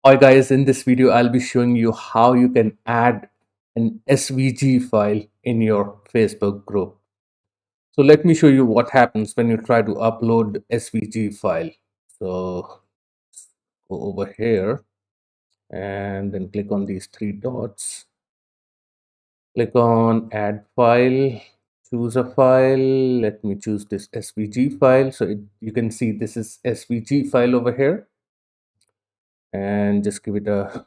Hi guys, in this video I'll be showing you how you can add an SVG file in your Facebook group. So let me show you what happens when you try to upload SVG file. So go over here and then click on these three dots. Click on add file, choose a file. Let me choose this SVG file. So you can see this is SVG file over here, and just give it a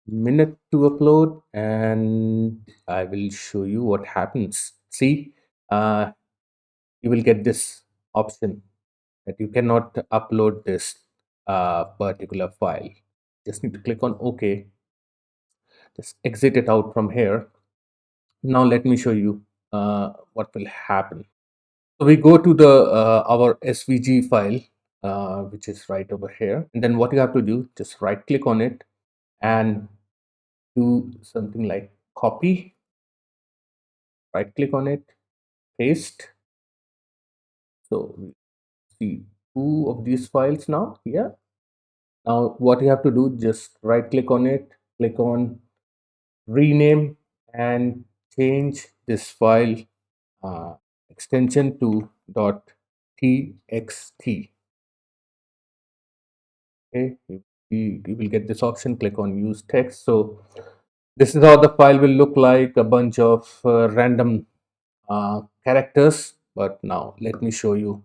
minute to upload and I will show you what happens. See, uh, you will get this option that you cannot upload this particular file. Just need to click on OK. Just exit it out from here. Now let me show you what will happen. So we go to the our SVG file, which is right over here, and then what you have to do, just right click on it and do something like copy. Right click on it, paste. So we see two of these files now here. Now what you have to do, just right click on it, click on rename and change this file uh, extension to .txt. Okay, you will get this option, click on use text. So this is how the file will look like, a bunch of random characters. But now let me show you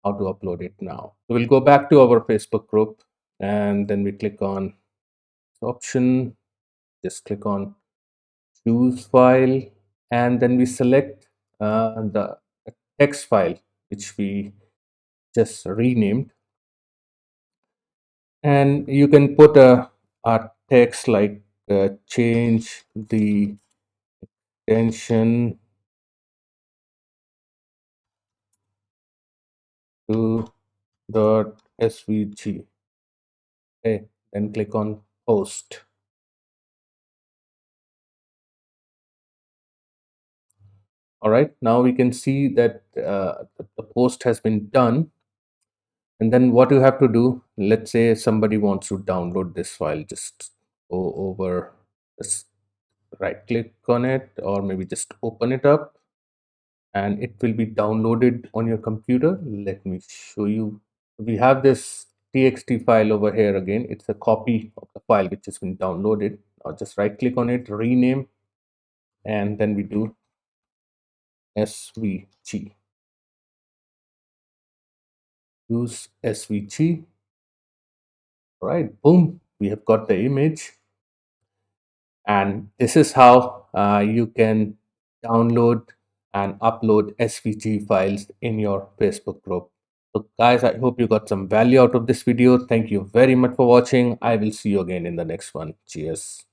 how to upload it now. So we'll go back to our Facebook group and then we click on option, just click on choose file, and then we select the text file which we just renamed, and you can put a text like change the extension to .svg. Okay, then click on post. All right, now we can see that the post has been done. And then what you have to do, let's say somebody wants to download this file, just go over, just right click on it, or maybe just open it up and it will be downloaded on your computer. Let me show you. We have this txt file over here. Again, it's a copy of the file which has been downloaded. Now just right click on it, rename, and then we do svg, use svg. Right, boom, we have got the image. And this is how you can download and upload svg files in your Facebook group. So guys, I hope you got some value out of this video. Thank you very much for watching. I will see you again in the next one. Cheers.